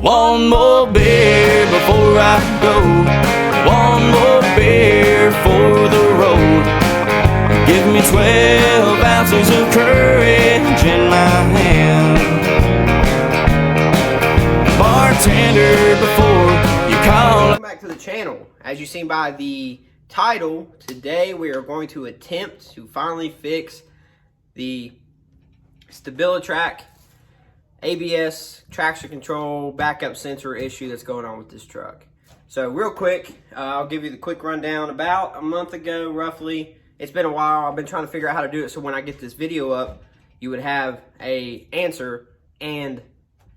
One more beer before I go. One more beer for the road. Give me 12 ounces of courage in my hand. Bartender, before you call. Welcome back to the channel. As you've seen by the title, today we are going to attempt to finally fix the Stabilitrak ABS traction control backup sensor issue that's going on with this truck. So real quick, I'll give you the quick rundown. About a month ago, roughly, it's been a while, I've been trying to figure out how to do it so when I get this video up, you would have a answer and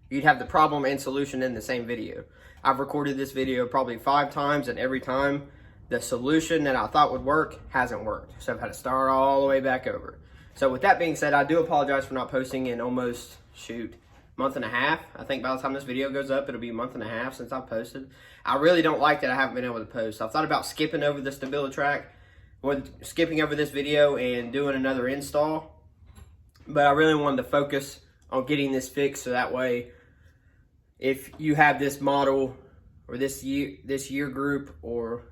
you'd have the problem and solution in the same video. I've recorded this video probably 5 times, and every time the solution that I thought would work hasn't worked. So I've had to start all the way back over. So with that being said, I do apologize for not posting in almost, month and a half. I think by the time this video goes up, it'll be a month and a half since I've posted. I really don't like that I haven't been able to post. I've thought about skipping over the Stabilitrak, or skipping over this video and doing another install. But I really wanted to focus on getting this fixed, so that way, if you have this model or this year group, or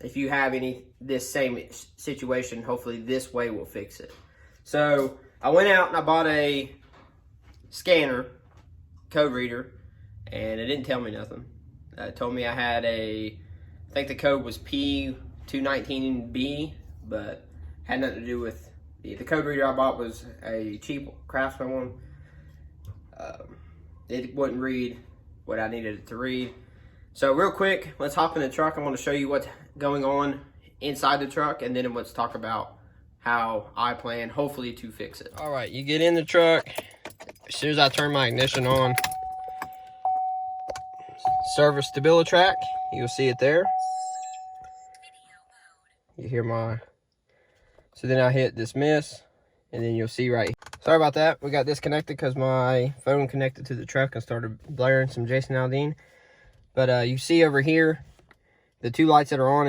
if you have this same situation, hopefully this way will fix it. So I went out and I bought a scanner, code reader, and it didn't tell me nothing. It told me I had I think the code was P219B, but had nothing to do with the code reader I bought. Was a cheap Craftsman one. It wouldn't read what I needed it to read. So real quick, let's hop in the truck. I'm going to show you what's going on inside the truck, and then let's talk about how I plan, hopefully, to fix it. All right, you get in the truck. As soon as I turn my ignition on, service Stabilitrak, you'll see it there. You hear so then I hit dismiss, and then you'll see right here. Sorry about that. We got disconnected because my phone connected to the truck and started blaring some Jason Aldean. But you see over here, the 2 lights that are on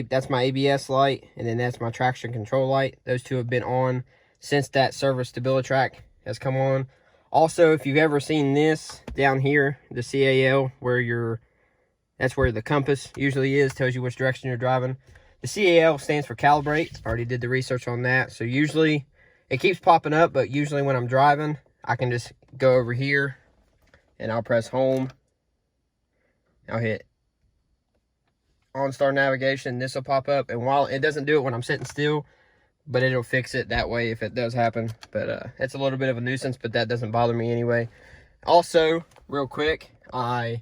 that's my ABS light, and then that's my traction control light. Those 2 have been on since that service Stabilitrak has come on. Also, if you've ever seen this down here, the CAL, that's where the compass usually is, tells you which direction you're driving. The CAL stands for calibrate. I already did the research on that. So usually, it keeps popping up, but usually when I'm driving, I can just go over here and I'll press home. I'll hit OnStar navigation. This will pop up, and while it doesn't do it when I'm sitting still, but it'll fix it that way if it does happen. But it's a little bit of a nuisance, but that doesn't bother me anyway. Also, real quick, I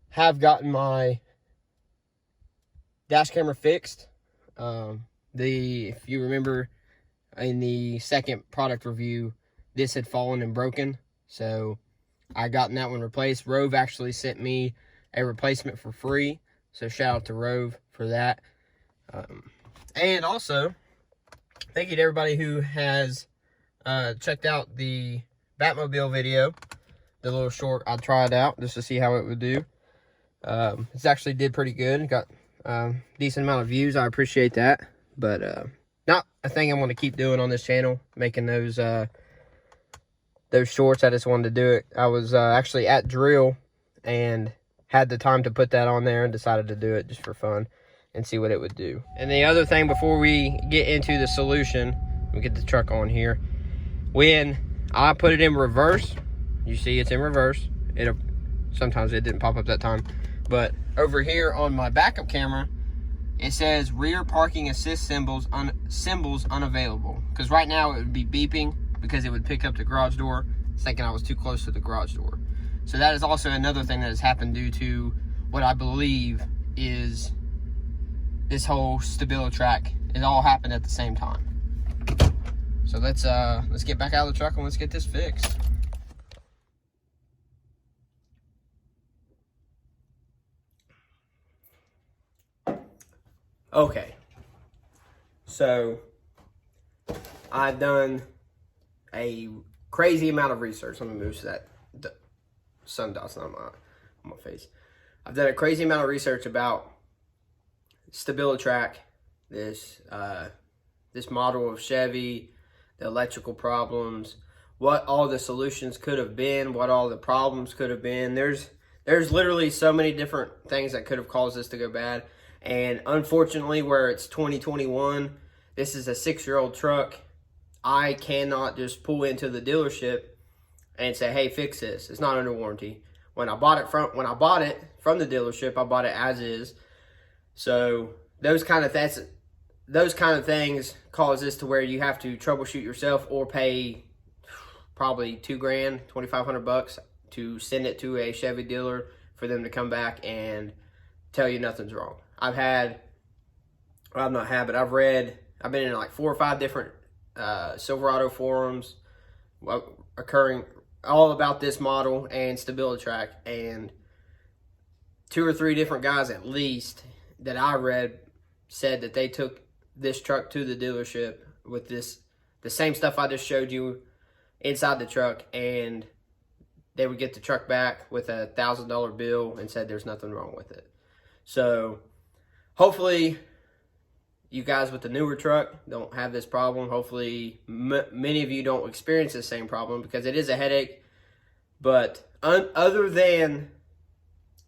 have gotten my dash camera fixed. If you remember in the second product review, this had fallen and broken, so I gotten that one replaced. Rove actually sent me a replacement for free, so shout out to Rove for that. And also, thank you to everybody who has checked out the Batmobile video, the little short. I tried out just to see how it would do. It's actually did pretty good. It got decent amount of views. I appreciate that, but not a thing I want to keep doing on this channel, making those shorts. I just wanted to do it. I was actually at drill and had the time to put that on there and decided to do it just for fun and see what it would do. And the other thing before we get into the solution, we get the truck on here. When I put it in reverse, you see it's in reverse. Sometimes it didn't pop up that time, but over here on my backup camera, it says rear parking assist symbols unavailable. Because right now it would be beeping because it would pick up the garage door, thinking I was too close to the garage door. So that is also another thing that has happened due to what I believe is this whole Stabilitrak. It all happened at the same time. So let's get back out of the truck and let's get this fixed. Okay, so I've done a crazy amount of research. Let me move so that the sun dot's not on my face. I've done a crazy amount of research about Stabilitrak, this model of Chevy, the electrical problems, what all the solutions could have been, what all the problems could have been. There's literally so many different things that could have caused this to go bad. And unfortunately, where it's 2021, this is a 6-year-old truck. I cannot just pull into the dealership and say, "Hey, fix this." It's not under warranty. When I bought it from the dealership, I bought it as is. So those kind of things cause this to where you have to troubleshoot yourself or pay probably $2,000, $2,500 to send it to a Chevy dealer for them to come back and tell you nothing's wrong. I've been in like 4 or 5 different Silverado forums occurring all about this model and Stabilitrak, and 2 or 3 different guys at least that I read said that they took this truck to the dealership with the same stuff I just showed you inside the truck, and they would get the truck back with a $1,000 bill and said there's nothing wrong with it. So hopefully you guys with the newer truck don't have this problem. Hopefully many of you don't experience the same problem, because it is a headache. But other than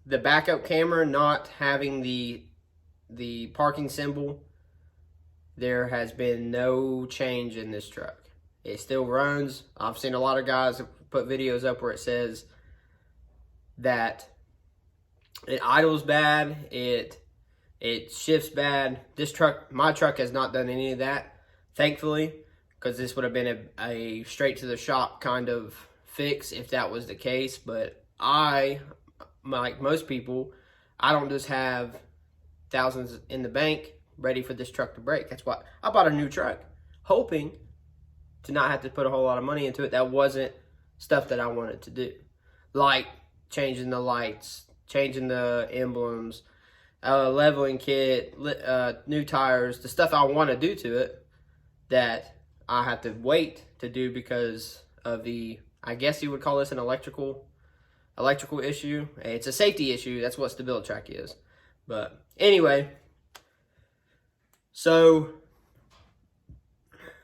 the backup camera not having the parking symbol, there has been no change in this truck. It still runs. I've seen a lot of guys put videos up where it says that it idles bad, it shifts bad. My truck has not done any of that, thankfully, because this would have been a straight to the shop kind of fix if that was the case. But like most people, I don't just have thousands in the bank ready for this truck to break. That's why I bought a new truck, hoping to not have to put a whole lot of money into it. That wasn't stuff that I wanted to do, like changing the lights, changing the emblems, leveling kit, new tires, the stuff I want to do to it that I have to wait to do because of I guess you would call this an electrical issue. It's a safety issue. That's what Stabilitrak is. But anyway, so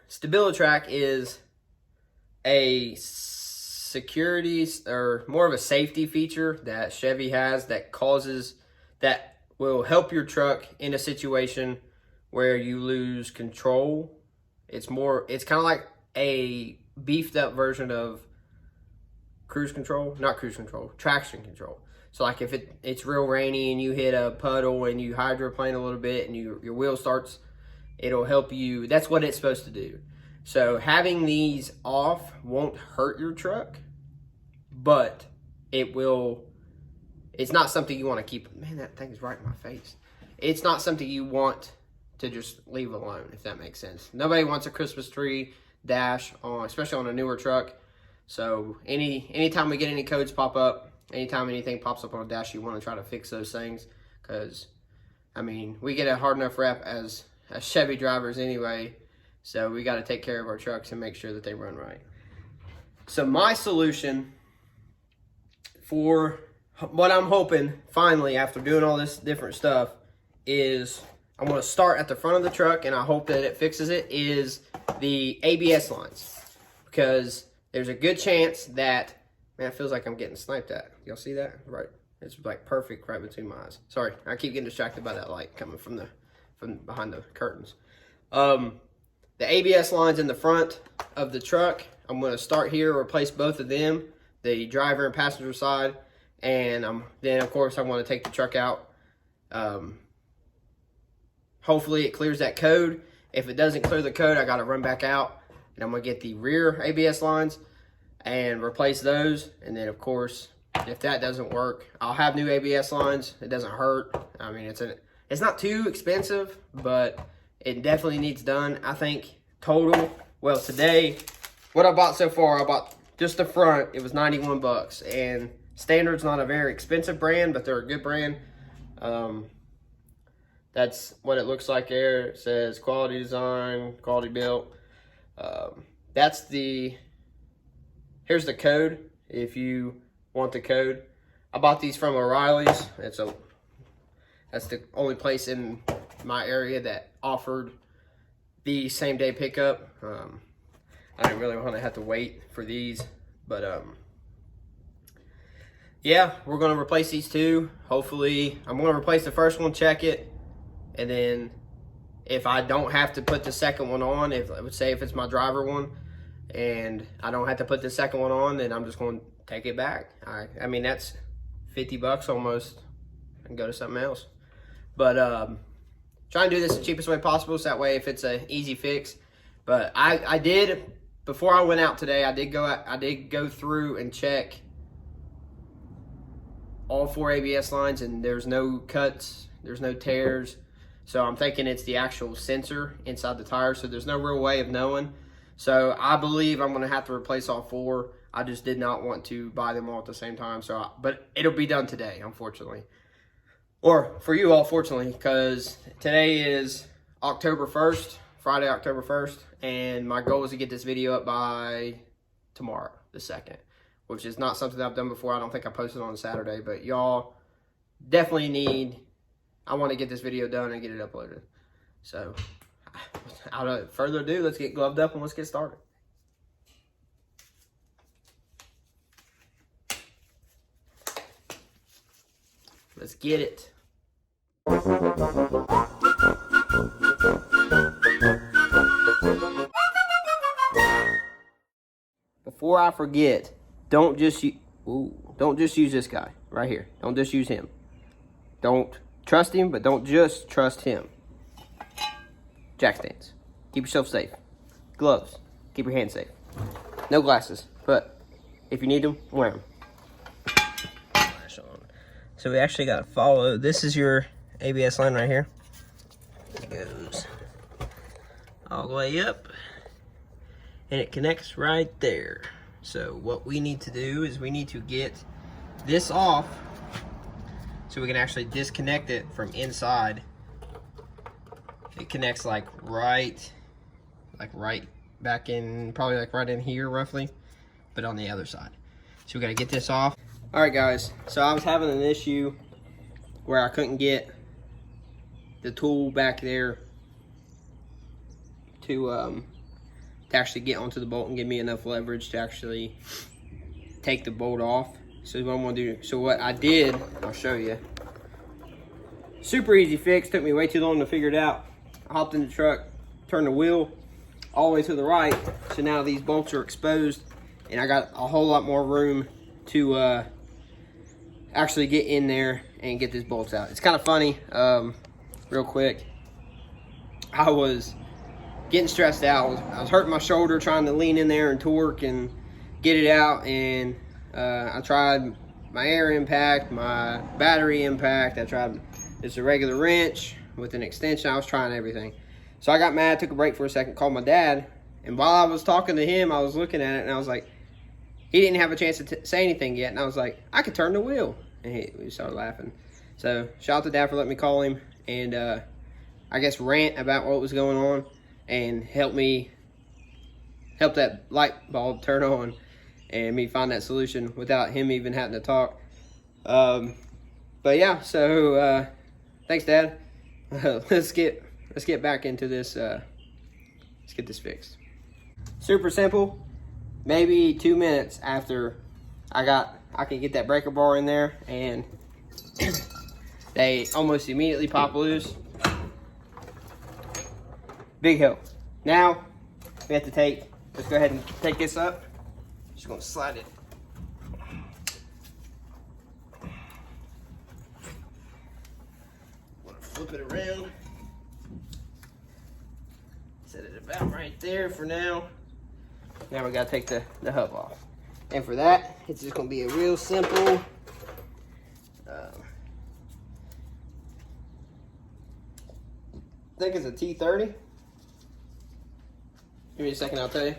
Stabilitrak is a security, or more of a safety feature that Chevy has that will help your truck in a situation where you lose control. It's kind of like a beefed up version of traction control. So like if it's real rainy and you hit a puddle and you hydroplane a little bit and your wheel starts, it'll help you. That's what it's supposed to do. So having these off won't hurt your truck, but it's not something you want to keep. Man, that thing is right in my face. It's not something you want to just leave alone, if that makes sense. Nobody wants a Christmas tree dash on, especially on a newer truck. So anytime we get any codes pop up, anytime anything pops up on a dash, you want to try to fix those things, because I mean, we get a hard enough rep as Chevy drivers anyway, so we got to take care of our trucks and make sure that they run right. So my solution for what I'm hoping finally, after doing all this different stuff, is I'm going to start at the front of the truck, and I hope that it fixes it, is the ABS lines, because there's a good chance that, man, it feels like I'm getting sniped at. Y'all see that? Right. It's like perfect right between my eyes. Sorry, I keep getting distracted by that light coming from behind the curtains. The ABS lines in the front of the truck, I'm going to start here, replace both of them, the driver and passenger side, and then of course I'm going to take the truck out. Hopefully it clears that code. If it doesn't clear the code, I got to run back out, and I'm going to get the rear ABS lines and replace those. And then of course, if that doesn't work, I'll have new ABS lines. It doesn't hurt. I mean, it's not too expensive, but it definitely needs done. I think total, well, today, what I bought so far, I bought just the front. It was $91, and Standard's not a very expensive brand, but they're a good brand. That's what it looks like there. It says quality design, quality built. Here's the code if you want the code. I bought these from O'Reilly's. That's the only place in my area that offered the same day pickup. I didn't really want to have to wait for these, but yeah, we're going to replace these two. Hopefully, I'm going to replace the first one, check it, and then if I don't have to put the second one on, if I would say if it's my driver one, and I don't have to put the second one on, then I'm just going to take it back. I mean, that's $50 almost, and go to something else. But try and do this the cheapest way possible, so that way if it's an easy fix. But I did, before I went out today, I did go through and check all 4 ABS lines, and there's no cuts, there's no tears. So I'm thinking it's the actual sensor inside the tire, so there's no real way of knowing. So I believe I'm gonna have to replace all 4. I just did not want to buy them all at the same time. But it'll be done today, unfortunately. Or for you all, fortunately, because today is October 1st, Friday, October 1st, and my goal is to get this video up by tomorrow, the 2nd, which is not something that I've done before. I don't think I posted on Saturday, but y'all definitely I want to get this video done and get it uploaded. So, without further ado, let's get gloved up and let's get started. Let's get it. Before I forget, don't just use this guy right here. Don't just use him. Don't trust him, but don't just trust him. Jack stands. Keep yourself safe. Gloves. Keep your hands safe. No glasses, but if you need them, wear them. So we actually got to follow. This is your ABS line right here. It goes all the way up, and it connects right there. So what we need to do is we need to get this off so we can actually disconnect it from inside. It connects like right back in, probably like right in here roughly, but on the other side. So we got to get this off. All right, guys, so I was having an issue where I couldn't get the tool back there to actually get onto the bolt and give me enough leverage to actually take the bolt off. So what I'm gonna do, so what I did, I'll show you. Super easy fix, took me way too long to figure it out. I hopped in the truck, turned the wheel all the way to the right, so now these bolts are exposed, and I got a whole lot more room to actually get in there and get these bolts out. It's kind of funny, real quick. I was getting stressed out. I was hurting my shoulder trying to lean in there and torque and get it out, and I tried my air impact, my battery impact. I tried just a regular wrench with an extension. I was trying everything. So I got mad, took a break for a second, called my dad, and while I was talking to him, I was looking at it, and I was like, he didn't have a chance to say anything yet, and I was like, I could turn the wheel. And we started laughing. So shout out to Dad for letting me call him and I guess rant about what was going on and help that light bulb turn on and me find that solution without him even having to talk. But yeah, so thanks, Dad. Let's get back into this. Let's get this fixed. Super simple. Maybe 2 minutes after I can get that breaker bar in there, and they almost immediately pop loose. Big help. Now we have to let's go ahead and take this up. Just gonna slide it. Gonna flip it around. Set it about right there for now. Now we gotta take the hub off. And for that, it's just gonna be a real simple, I think it's a T30. Give me a second, I'll tell you.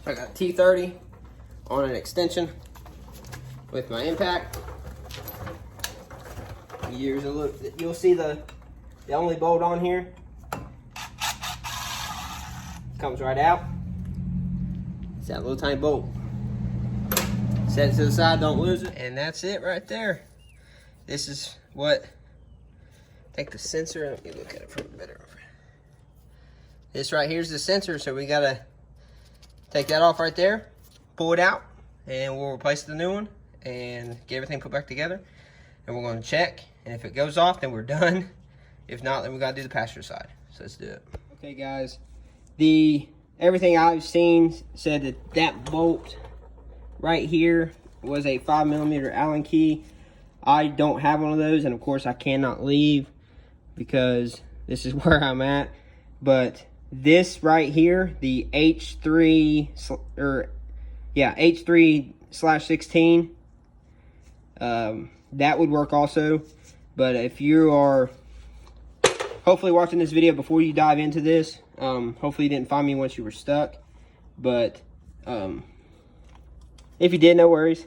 I got T30 on an extension with my impact. You'll see the only bolt on here comes right out. It's that little tiny bolt. Set it to the side, don't lose it. And that's it right there. This is what, I think the sensor, let me look at it from better. This right here's the sensor, so we gotta take that off right there, pull it out, and we'll replace the new one and get everything put back together. And we're gonna check, and if it goes off, then we're done. If not, then we gotta do the passenger side. So let's do it. Okay guys, everything I've seen said that that bolt right here was a 5mm Allen key. I don't have one of those, and of course I cannot leave because this is where I'm at. But this right here, the H3/16, that would work also. But if you are hopefully watching this video before you dive into this, hopefully you didn't find me once you were stuck. But if you did, no worries.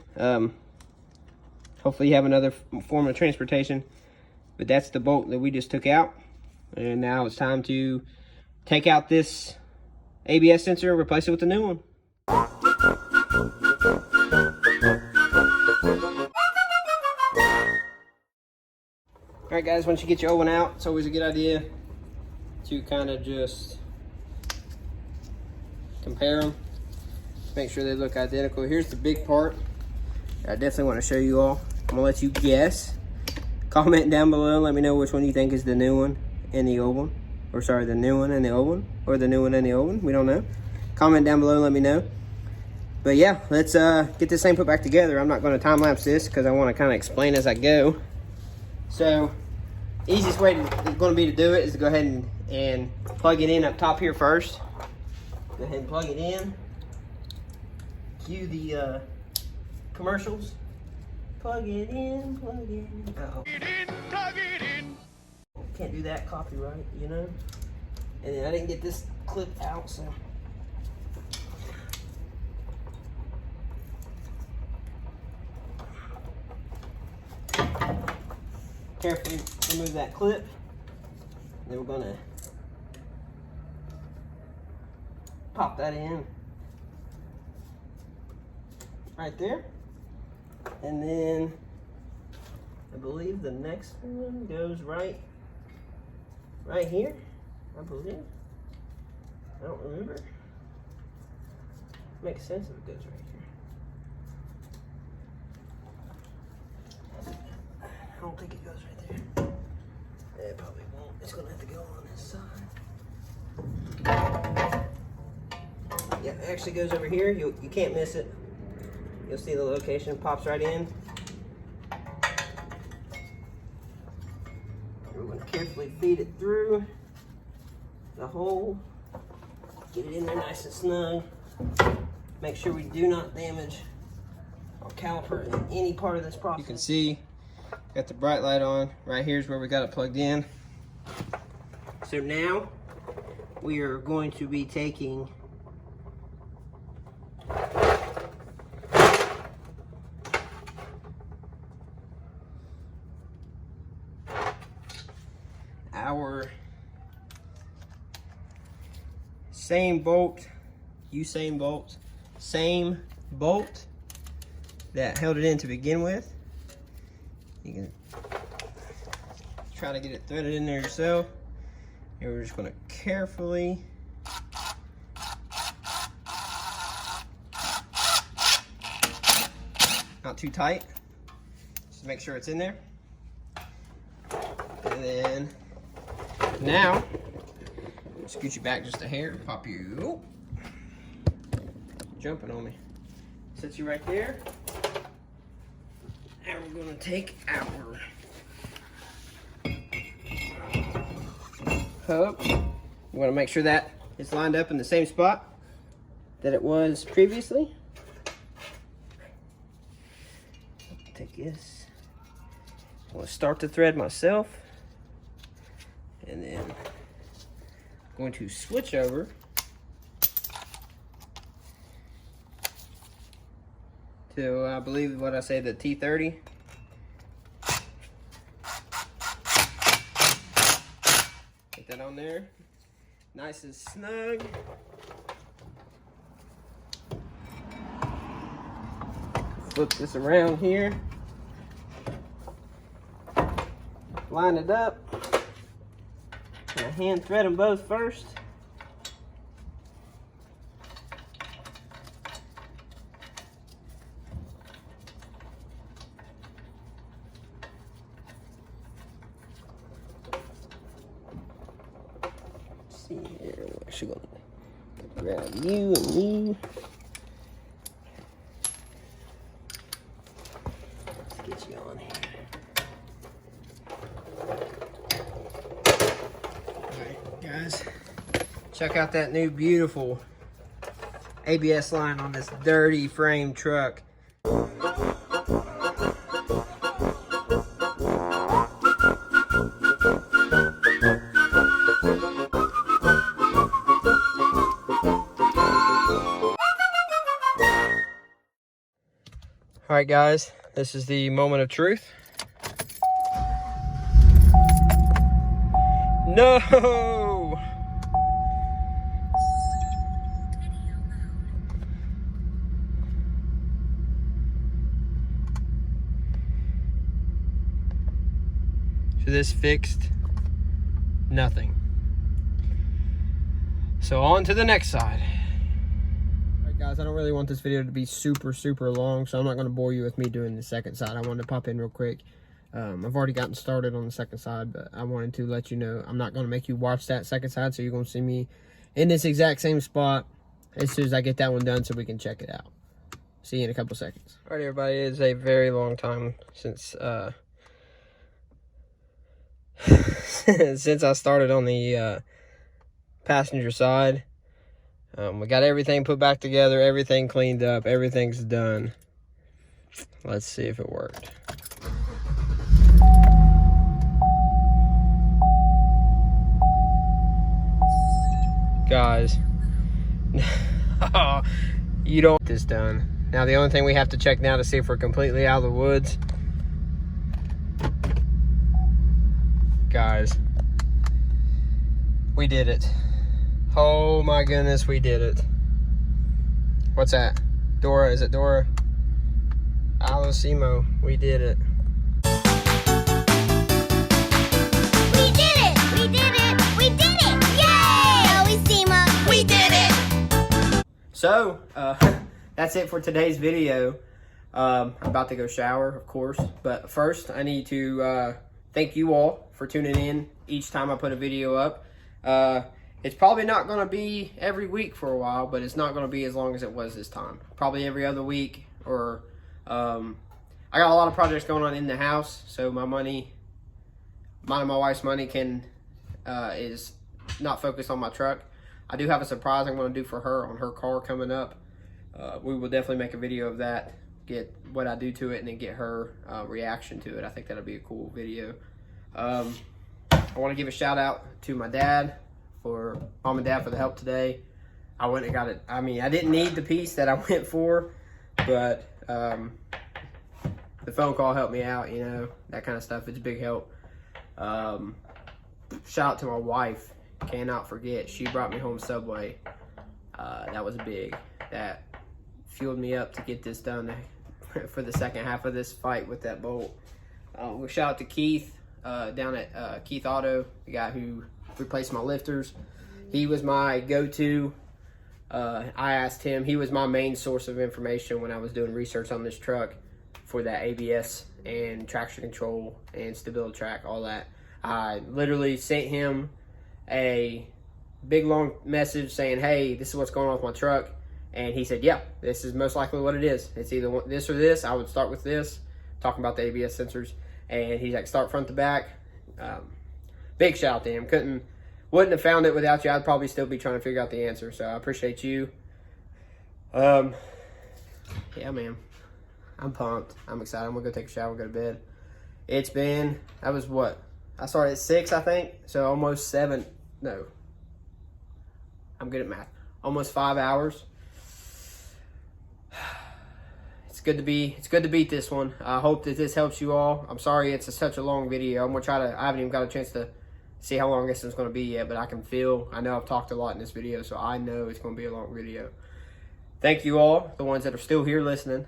Hopefully you have another form of transportation. But that's the bolt that we just took out. And now it's time to take out this ABS sensor and replace it with a new one. Alright guys, once you get your old one out, it's always a good idea to kind of just compare them. Make sure they look identical. Here's the big part I definitely want to show you all. I'm gonna let you guess. Comment down below and let me know which one you think is the new one and the old one. Or sorry, the new one and the old one. Or the new one and the old one. We don't know. Comment down below and let me know. But yeah, let's get this thing put back together. I'm not going to time lapse this because I want to kind of explain as I go. So, easiest way going to be to do it is to go ahead and plug it in up top here first. Go ahead and plug it in. Cue the commercials. Plug it in, plug it in. Uh-oh. Plug it in. Can't do that, copyright, you know? And then I didn't get this clip out, so. Carefully remove that clip. Then we're gonna pop that in right there. And then I believe the next one goes right here, I believe. I don't remember. Makes sense if it goes right here. I don't think it goes right there. It probably won't. It's gonna have to go on this side. Yeah, it actually goes over here. You can't miss it. You'll see the location pops right in. We're going to carefully feed it through the hole. Get it in there nice and snug. Make sure we do not damage our caliper in any part of this process. You can see, got the bright light on. Right here is where we got it plugged in. So now we are going to be taking our same bolt that held it in to begin with. You can try to get it threaded in there yourself. And we're just going to carefully not too tight, just make sure it's in there. And then now, scoot you back just a hair, pop you, jumping on me. Set you right there. And we're gonna take our hub. We wanna make sure that it's lined up in the same spot that it was previously. Take this. I'm gonna start the thread myself. And then I'm going to switch over to, I believe what I say, the T30. Get that on there. Nice and snug. flip this around here. Line it up. And I hand thread them both first. Let's see here, we're actually gonna grab you and you. Let's get you on here. Guys, check out that new beautiful ABS line on this dirty frame truck. All right, guys, this is the moment of truth. No! So this fixed nothing. So on to the next side. Alright guys, I don't really want this video to be super long, so I'm not going to bore you with me doing the second side. I wanted to pop in real quick. I've already gotten started on the second side, but I wanted to let you know I'm not going to make you watch that second side, so you're going to see me in this exact same spot as soon as I get that one done so we can check it out. See you in a couple seconds. Alright everybody, it is a very long time since since I started on the passenger side. We got everything put back together, everything cleaned up, everything's done. Let's see if it worked. Guys, you don't get this done. Now the only thing we have to check now to see if we're completely out of the woods. Guys, we did it. Oh my goodness, we did it. What's that? Dora, is it Dora? Alosimo, we did it. We did it! We did it! We did it! Yay! Alosimo, we did it! So, that's it for today's video. I'm about to go shower, of course. But first, I need to thank you all for tuning in each time I put a video up. It's probably not going to be every week for a while, but it's not going to be as long as it was this time. Probably every other week, or I got a lot of projects going on in the house, so my money, mine and my wife's money is not focused on my truck. I do have a surprise I'm going to do for her on her car coming up. We will definitely make a video of that, get what I do to it, and then get her reaction to it. I think that'll be a cool video. I want to give a shout out to my dad, for mom and dad, for the help today. I went and got it. I mean, I didn't need the piece that I went for, but the phone call helped me out, you know, that kind of stuff. It's a big help. Shout out to my wife. Cannot forget, she brought me home Subway. That was big. That fueled me up to get this done for the second half of this fight with that bolt. Shout out to Keith down at Keith Auto, the guy who replaced my lifters. He was my go-to. I asked him. He was my main source of information when I was doing research on this truck for that ABS and traction control and Stabilitrak, all that. I literally sent him a big long message saying, hey, this is what's going on with my truck. And he said, yeah, this is most likely what it is. It's either this or this. I would start with this, talking about the ABS sensors. And he's like, start front to back. Big shout out to him. Wouldn't have found it without you. I'd probably still be trying to figure out the answer. So I appreciate you. Yeah, man. I'm pumped. I'm excited. I'm going to go take a shower, go to bed. It's been, that was what? I started at 6, I think. So almost 7. No. I'm good at math. Almost 5 hours. It's good to beat this one. I hope that this helps you all. I'm sorry it's such a long video. I'm going to try to, I haven't even got a chance to see how long this is going to be yet, but I know I've talked a lot in this video, so I know it's going to be a long video. Thank you all, the ones that are still here listening.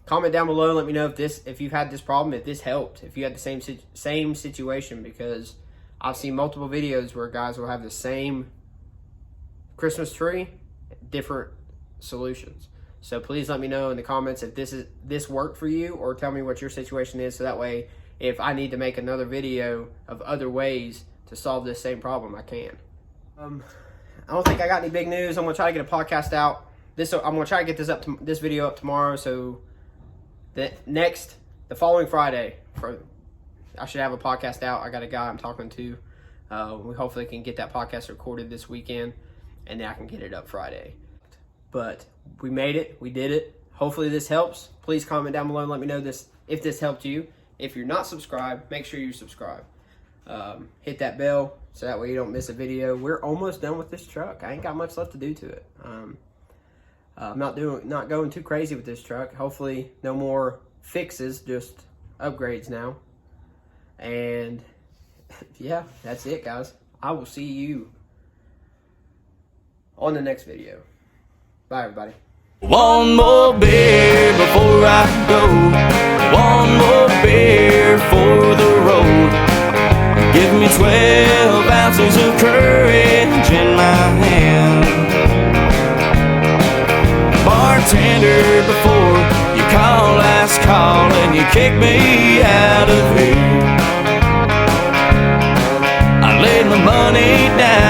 Comment down below and let me know if you've had this problem, if this helped, if you had the same situation, because I've seen multiple videos where guys will have the same Christmas tree, different solutions. So please let me know in the comments if this worked for you, or tell me what your situation is, so that way if I need to make another video of other ways to solve this same problem, I can. I don't think I got any big news. I'm gonna try to get a podcast out. I'm gonna try to get this video up tomorrow, so the following Friday, I should have a podcast out. I got a guy I'm talking to. We hopefully can get that podcast recorded this weekend, and then I can get it up Friday. But we made it. We did it. Hopefully this helps. Please comment down below and let me know if this helped you. If you're not subscribed, make sure you subscribe. Hit that bell so that way you don't miss a video. We're almost done with this truck. I ain't got much left to do to it. I'm not going too crazy with this truck. Hopefully no more fixes, just upgrades now. And yeah, that's it, guys. I will see you on the next video. Bye, everybody. One more beer before I go. One more beer for the road. Give me 12 ounces of courage in my hand. Bartender, before you call last call and you kick me out of here, I laid my money down.